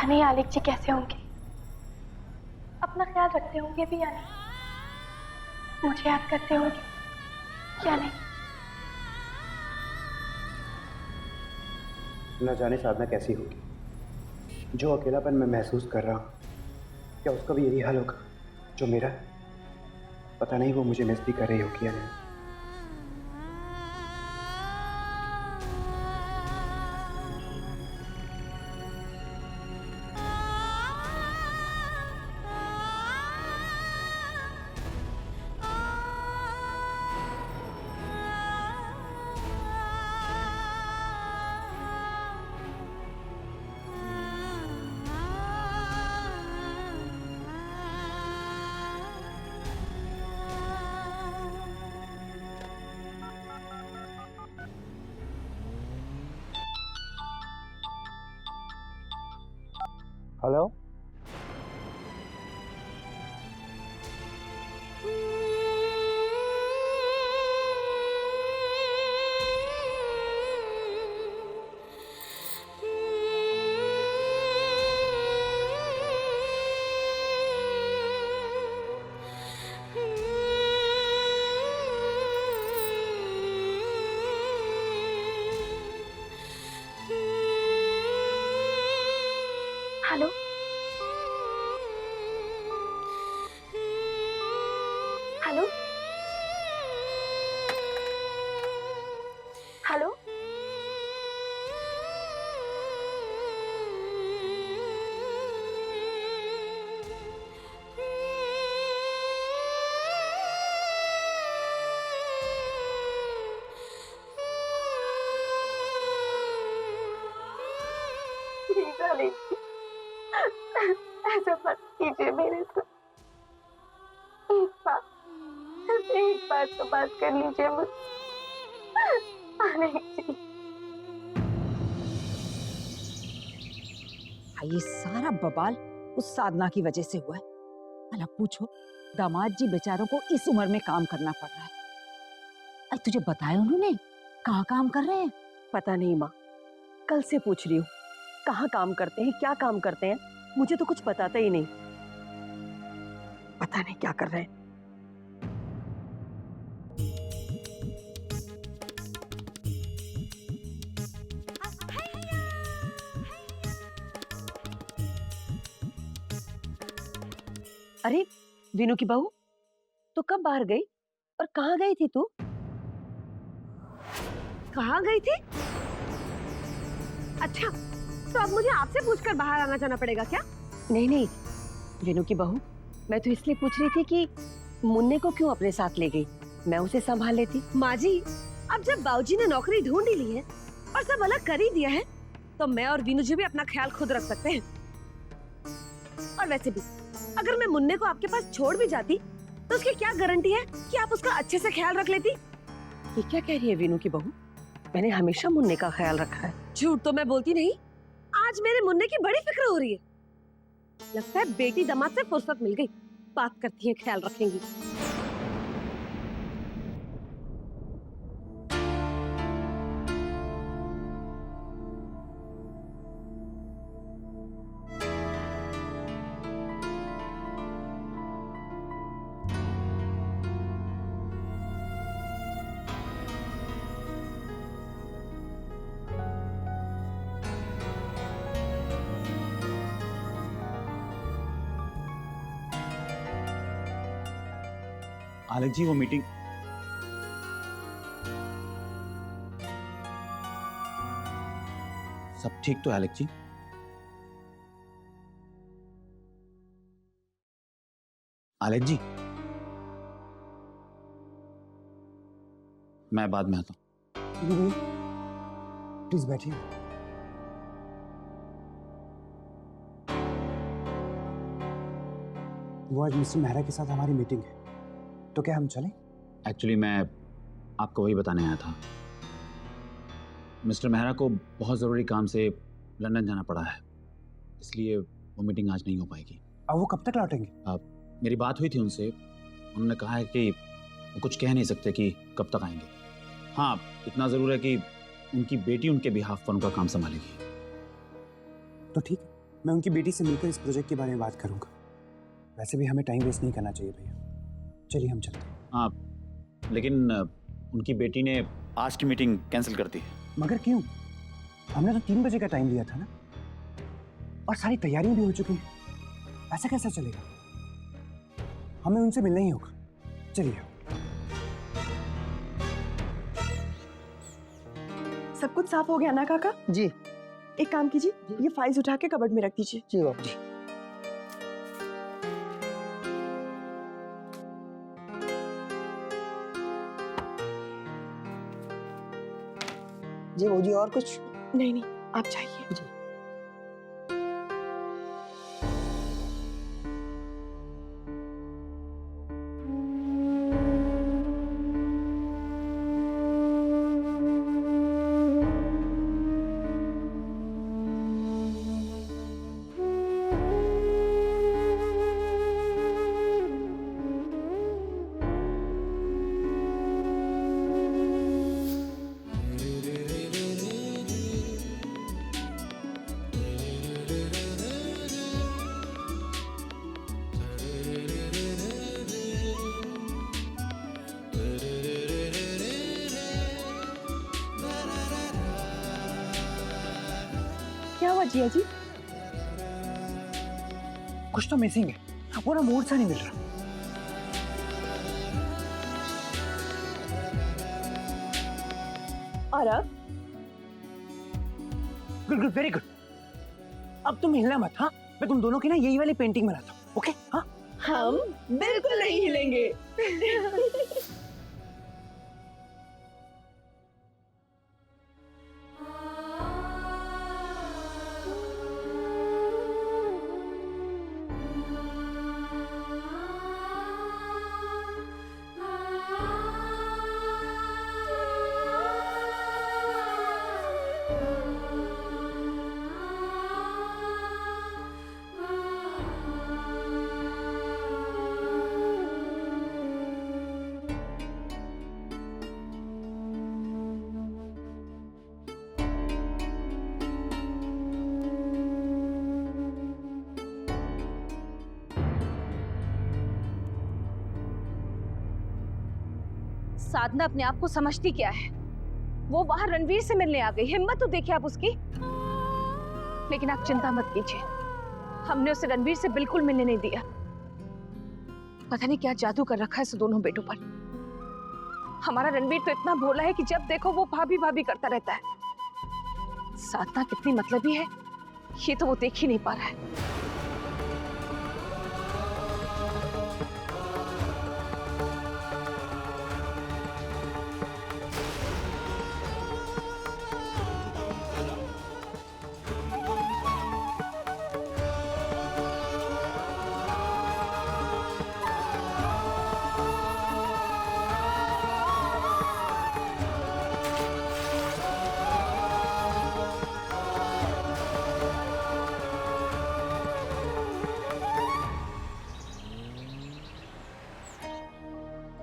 पता नहीं आलिक जी कैसे होंगे, अपना ख्याल रखते होंगे भी या नहीं, मुझे याद करते होंगे या नहीं। न जाने साधना कैसी होगी। जो अकेलापन मैं महसूस कर रहा हूँ, क्या उसका भी यही हाल होगा जो मेरा है? पता नहीं वो मुझे मिस भी कर रही होगी या नहीं। Hello, hello, hello, hello. Please आलिक जी, ऐसा मत कीजिए मेरे से। एक बार, सिर्फ एक बार तो बात कर लीजिए मुझसे आलिक जी। ये सारा बवाल उस साधना की वजह से हुआ है। भला पूछो, दामाद जी बेचारों को इस उम्र में काम करना पड़ रहा है। अरे तुझे बताया उन्होंने कहाँ काम कर रहे हैं? पता नहीं माँ, कल से पूछ रही हूँ कहाँ काम करते हैं, क्या काम करते हैं, मुझे तो कुछ बताता ही नहीं। पता नहीं क्या कर रहे हैं। अरे वीनू की बहू, तू कब बाहर गई और कहाँ गई थी तू? कहाँ गई थी? अच्छा, तो अब मुझे आपसे पूछकर बाहर आना जाना पड़ेगा क्या? नहीं नहीं वीनू की बहू, मैं तो इसलिए पूछ रही थी कि मुन्ने को क्यों अपने साथ ले गई, मैं उसे संभाल लेती। माँ जी, अब जब बाबूजी ने नौकरी ढूंढ ही ली है और सब अलग कर ही दिया है, तो मैं और वीनू जी भी अपना ख्याल खुद रख सकते हैं। और वैसे भी अगर मैं मुन्ने को आपके पास छोड़ भी जाती तो उसकी क्या गारंटी है कि आप उसका अच्छे से ख्याल रख लेती? ये क्या कह रही है वीनू की बहू? मैंने हमेशा मुन्ने का ख्याल रखा है। झूठ तो मैं बोलती नहीं, आज मेरे मुन्ने की बड़ी फिक्र हो रही है। लगता है बेटी दामाद से फुर्सत मिल गई, बात करती है ख्याल रखेंगी। आलिक जी वो मीटिंग सब ठीक तो है आलिक जी? आलिक जी मैं बाद में आता हूँ। प्लीज बैठिए। वो आज मिस्टर मेहरा के साथ हमारी मीटिंग है, तो क्या हम चलें? एक्चुअली मैं आपको वही बताने आया था। मिस्टर मेहरा को बहुत ज़रूरी काम से लंदन जाना पड़ा है, इसलिए वो मीटिंग आज नहीं हो पाएगी। अब वो कब तक लौटेंगे? मेरी बात हुई थी उनसे, उन्होंने कहा है कि वो कुछ कह नहीं सकते कि कब तक आएंगे। हाँ, इतना ज़रूर है कि उनकी बेटी उनके बिहाफ पर उनका काम संभालेगी। तो ठीक, मैं उनकी बेटी से मिलकर इस प्रोजेक्ट के बारे में बात करूंगा। वैसे भी हमें टाइम वेस्ट नहीं करना चाहिए भैया, चलिए हम चलते हैं। हाँ, लेकिन उनकी बेटी ने आज की मीटिंग कैंसिल कर दी है। मगर क्यों? हमने तो 3 बजे का टाइम लिया था ना, और सारी तैयारियां भी हो चुकी हैं। ऐसा कैसा चलेगा? हमें उनसे मिलना ही होगा। चलिए। सब कुछ साफ हो गया ना काका? जी एक काम कीजिए, ये फाइल्स उठा के कबर्ड में रख दीजिए। जी बाबू जी। जी बाबू जी, और कुछ? नहीं नहीं, आप जाइए। जी। क्या हुआ जिया जी? कुछ तो मिसिंग है, वो ना मूड सा नहीं मिल रहा। और अब? Good good, very good. अब तुम हिलना मत। हाँ, मैं तुम दोनों की ना यही वाली पेंटिंग बनाता हूँ। ओके? हाँ, हम बिल्कुल नहीं हिलेंगे। साधना अपने आप को समझती क्या है? वो वहां रणवीर से मिलने आ गई, हिम्मत तो देखिए आप उसकी। लेकिन आप चिंता मत कीजिए, हमने उसे रणवीर से बिल्कुल मिलने नहीं दिया। पता नहीं क्या जादू कर रखा है इस दोनों बेटों पर। हमारा रणवीर तो इतना भोला है कि जब देखो वो भाभी भाभी करता रहता है। साधना कितनी मतलबी है ये तो वो देख ही नहीं पा रहा है।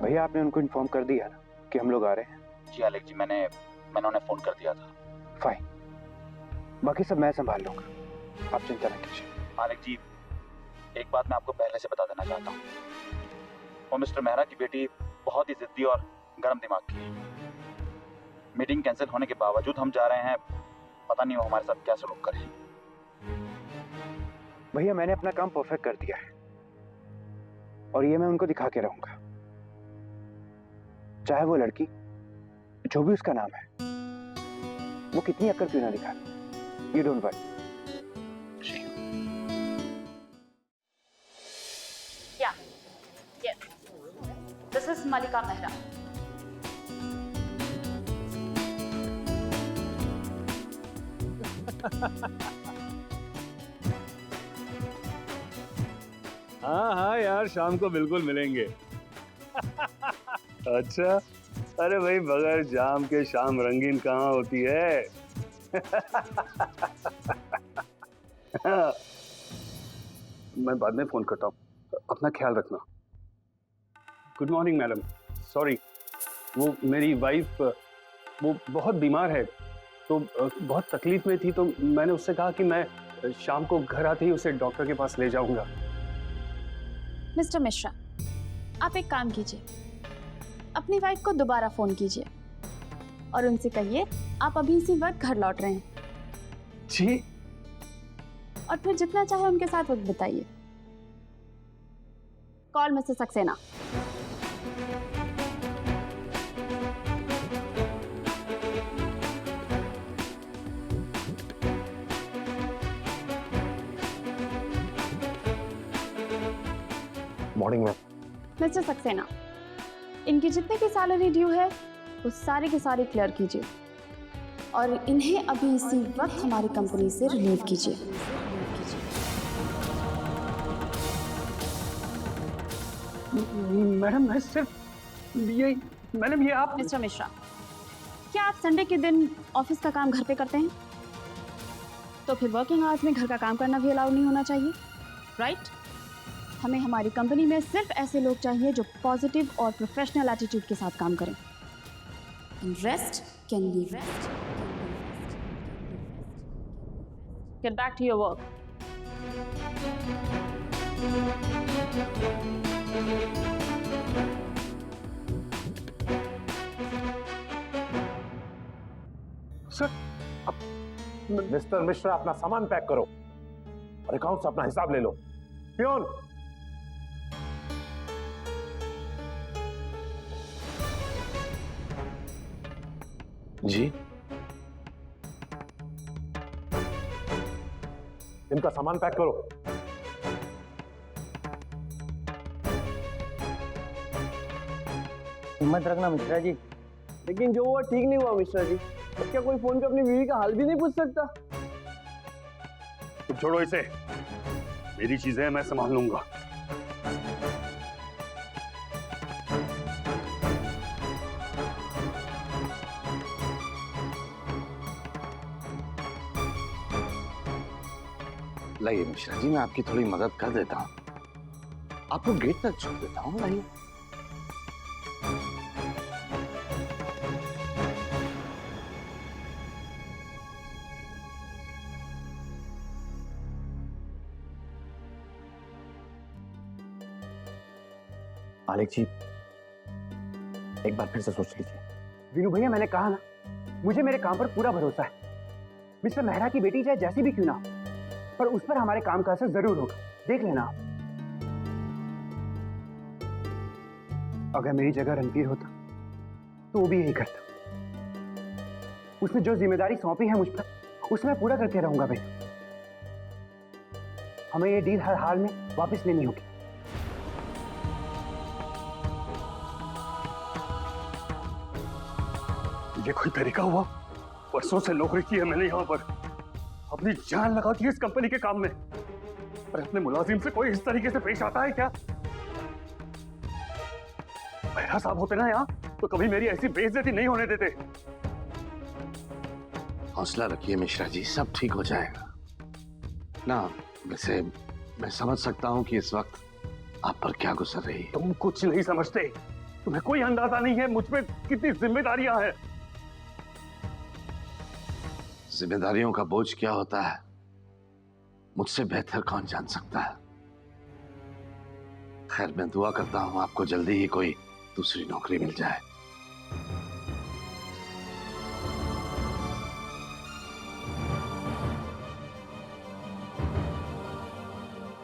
भैया आपने उनको इन्फॉर्म कर दिया ना कि हम लोग आ रहे हैं? जी आलेख जी, मैंने उन्हें फोन कर दिया था। फाइन, बाकी सब मैं संभाल लूंगा, आप चिंता न कीजिए। आलेख जी, एक बात मैं आपको पहले से बता देना चाहता हूँ। वो मिस्टर मेहरा की बेटी बहुत ही जिद्दी और गर्म दिमाग की है। मीटिंग कैंसिल होने के बावजूद हम जा रहे हैं, पता नहीं वो हमारे साथ क्या सलूक करे। भैया मैंने अपना काम परफेक्ट कर दिया है, और ये मैं उनको दिखा के रहूंगा, चाहे वो लड़की जो भी उसका नाम है वो कितनी अक्ल क्यों ना दिखा। You don't worry. This is Malika Mehra. हाँ हाँ यार, शाम को बिल्कुल मिलेंगे। अच्छा, अरे भाई बगैर जाम के शाम रंगीन कहाँ होती है। मैं बाद में फोन करता हूँ, अपना ख्याल रखना। गुड मॉर्निंग मैडम, सॉरी वो मेरी वाइफ वो बहुत बीमार है, तो बहुत तकलीफ में थी, तो मैंने उससे कहा कि मैं शाम को घर आते ही उसे डॉक्टर के पास ले जाऊंगा। मिस्टर मिश्रा, आप एक काम कीजिए, अपनी वाइफ को दोबारा फोन कीजिए और उनसे कहिए आप अभी इसी वक्त घर लौट रहे हैं। जी। और फिर जितना चाहे उनके साथ वक्त बिताइए। Call mister Saxena. Morning ma'am. Mister Saxena, इनकी जितने की सैलरी ड्यू है वो सारी की सारी क्लियर कीजिए और इन्हें अभी इसी वक्त हमारी कंपनी से रिलीव कीजिए। मैडम मैं सिर्फ ये, मैडम ये आप। मिस्टर मिश्रा, क्या आप संडे के दिन ऑफिस का काम घर पे करते हैं? तो फिर वर्किंग आवर्स में घर का काम करना भी अलाउ नहीं होना चाहिए, राइट? हमें हमारी कंपनी में सिर्फ ऐसे लोग चाहिए जो पॉजिटिव और प्रोफेशनल एटीट्यूड के साथ काम करें। Rest can leave. Get back to your work. Sir, mister Mishra, अपना सामान पैक करो और अकाउंट से अपना हिसाब ले लो। प्यून, जी। इनका सामान पैक करो। हिम्मत रखना मिश्रा जी। लेकिन जो हुआ ठीक नहीं हुआ मिश्रा जी। अब क्या कोई फोन पे अपनी बीवी का हाल भी नहीं पूछ सकता? तुम छोड़ो इसे, मेरी चीजें मैं संभाल लूंगा। लाइए मिश्रा जी, मैं आपकी थोड़ी मदद कर देता हूँ, आपको गेट तक छोड़ देता हूँ। लाइए। आलेख जी, एक बार फिर से सोच लीजिए। वीनू भैया, मैंने कहा ना, मुझे मेरे काम पर पूरा भरोसा है। मिस्टर मेहरा की बेटी चाहे जैसी भी क्यों ना हो, पर उस पर हमारे काम का असर जरूर होगा, देख लेना आप। अगर मेरी जगह रणवीर होता तो वो भी यही करता। उसने जो जिम्मेदारी सौंपी है मुझ पर, उसे मैं पूरा करके रहूंगा भाई। हमें ये डील हर हाल में वापस लेनी होगी। ये कोई तरीका हुआ? वर्षों से नौकरी की है मैंने यहाँ पर, अपनी जान लगा दी इस कंपनी के काम में, पर अपने मुलाजिम से कोई इस तरीके से पेश आता है क्या? मेहरा साहब होते ना यहाँ तो कभी मेरी ऐसी बेइज्जती नहीं होने देते। हौसला रखिए मिश्रा जी, सब ठीक हो जाएगा ना। वैसे मैं समझ सकता हूँ कि इस वक्त आप पर क्या गुजर रही है। तुम कुछ नहीं समझते, तुम्हें कोई अंदाजा नहीं है मुझ पे कितनी जिम्मेदारियां हैं। जिम्मेदारियों का बोझ क्या होता है, मुझसे बेहतर कौन जान सकता है। खैर, मैं दुआ करता हूं आपको जल्दी ही कोई दूसरी नौकरी मिल जाए।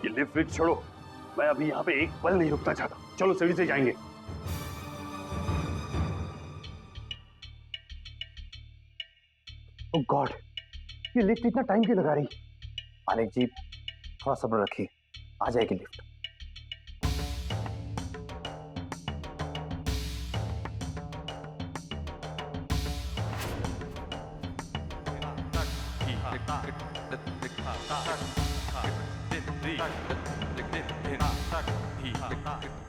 ये लिफ्ट विफ्ट छोड़ो, मैं अभी यहाँ पे एक पल नहीं रुकना चाहता। चलो सभी से जाएंगे। ओह गॉड, ये लिफ्ट इतना टाइम क्यों लगा रही? आलेख जी, थोड़ा सब्र रखिए, आ जाएगी लिफ्ट।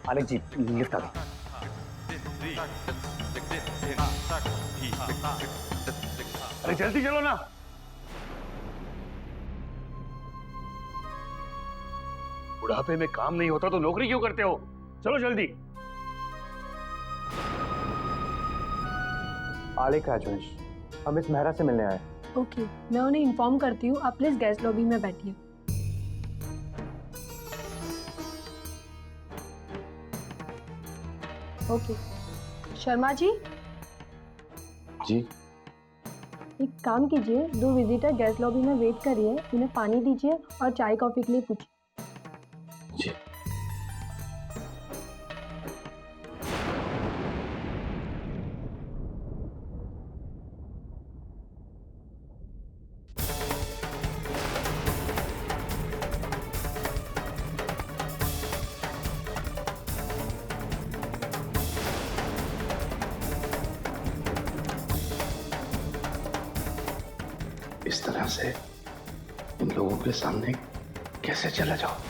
आलेख जी, लिफ्ट आ गई। अरे जल्दी चलो ना। बुढ़ापे में काम नहीं होता तो नौकरी क्यों करते हो? चलो जल्दी। आलेख राजवंश, हम इस मेहरा से मिलने आए। ओके, मैं उन्हें इन्फॉर्म करती हूँ। आप प्लीज गेस्ट लॉबी में बैठिए। ओके, शर्मा जी जी एक काम कीजिए, 2 विजिटर गेस्ट लॉबी में वेट करिए, उन्हें पानी दीजिए और चाय कॉफी के लिए पूछिए। जी। इस तरह से इन लोगों के सामने कैसे चला जाओ?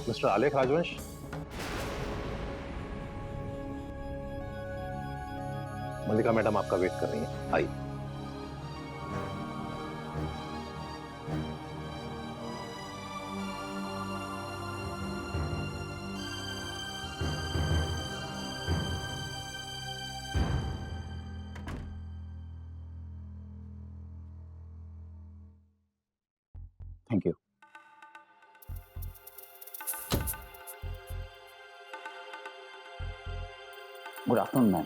मिस्टर आलेख राजवंश, मल्लिका मैडम आपका वेट कर रही है, आइए। Thank you. Good afternoon ma'am.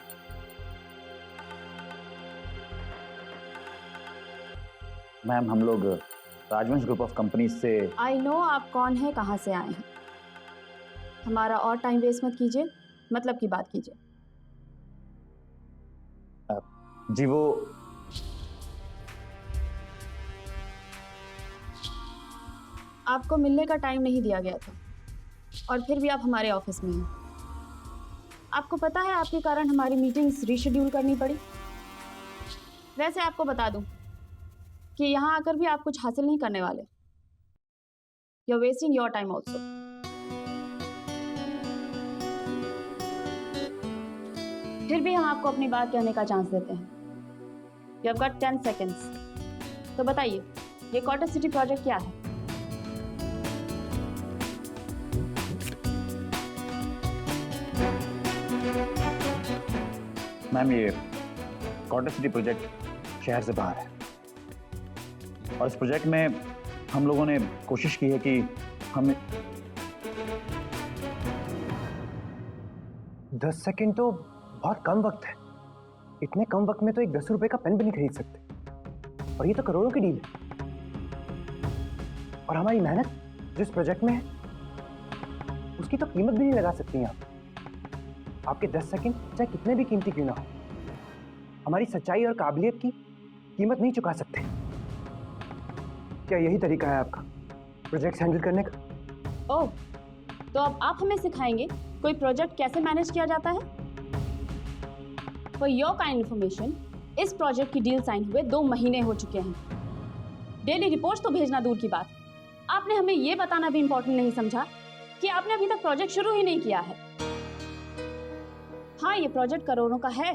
Ma'am हम लोग राजवंश ग्रुप ऑफ कंपनीज से। आई नो आप कौन है, कहाँ से आए हैं। हमारा और टाइम वेस्ट मत कीजिए, मतलब की बात कीजिए। जी वो आपको मिलने का टाइम नहीं दिया गया था और फिर भी आप हमारे ऑफिस में हैं। आपको पता है आपके कारण हमारी मीटिंग्स रीशेड्यूल करनी पड़ी। वैसे आपको बता दूं कि यहाँ आकर भी आप कुछ हासिल नहीं करने वाले। You are wasting your time also. फिर भी हम आपको अपनी बात कहने का चांस देते हैं। You have got 10 seconds. तो बताइए ये क्वार्टर सिटी प्रोजेक्ट क्या है? मैम ये क्वार्टर सिटी प्रोजेक्ट शहर से बाहर है और इस प्रोजेक्ट में हम लोगों ने कोशिश की है कि हमें 10 सेकंड तो बहुत कम वक्त है। इतने कम वक्त में तो एक 10 रुपए का पेन भी नहीं खरीद सकते और ये तो करोड़ों की डील है। और हमारी मेहनत जिस प्रोजेक्ट में है उसकी तो कीमत भी नहीं लगा सकती आप। आपके 10 सेकंड चाहे कितने भी कीमती क्यों ना हो, हमारी सच्चाई और काबिलियत की कीमत नहीं चुका सकते। क्या यही तरीका है आपका प्रोजेक्ट हैंडल करने का? ओह, तो अब आप हमें सिखाएंगे कोई प्रोजेक्ट कैसे मैनेज किया जाता है? फॉर योर काइंड इन्फॉर्मेशन, इस प्रोजेक्ट की डील साइन हुए 2 महीने हो चुके हैं। डेली रिपोर्ट्स तो भेजना दूर की बात, आपने हमें ये बताना भी इम्पोर्टेंट नहीं समझा कि आपने अभी तक प्रोजेक्ट शुरू ही नहीं किया है। हाँ, ये प्रोजेक्ट करोड़ों का है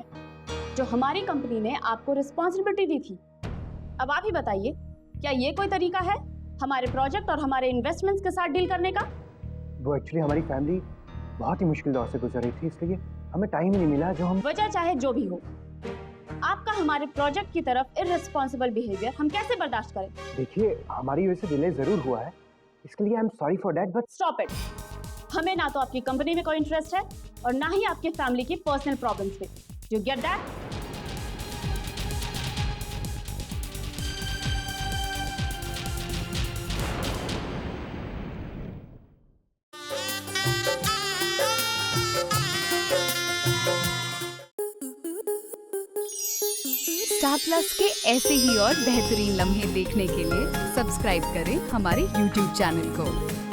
जो हमारी कंपनी ने आपको रिस्पॉन्सिबिलिटी दी थी। अब आप ही बताइए, क्या ये कोई तरीका है हमारे प्रोजेक्ट और हमारे इन्वेस्टमेंट्स के साथ डील करने का? वो एक्चुअली हमारी फैमिली बहुत ही मुश्किल दौर से गुजर रही थी, इसलिए हमें टाइम ही नहीं मिला। जो हम वजह चाहे जो भी हो, आपका हमारे प्रोजेक्ट की तरफ इररिस्पॉन्सिबल बिहेवियर हम कैसे बर्दाश्त करें? देखिए, हमारी वजह से डिले जरूर हुआ है, इसके लिए I am sorry for that, but stop it. हमें ना तो आपकी कंपनी में कोई इंटरेस्ट है और ना ही आपकी फैमिली की पर्सनल प्रॉब्लम्स में। You get that? Star plus के ऐसे ही और बेहतरीन लम्हे देखने के लिए सब्सक्राइब करें हमारे YouTube चैनल को।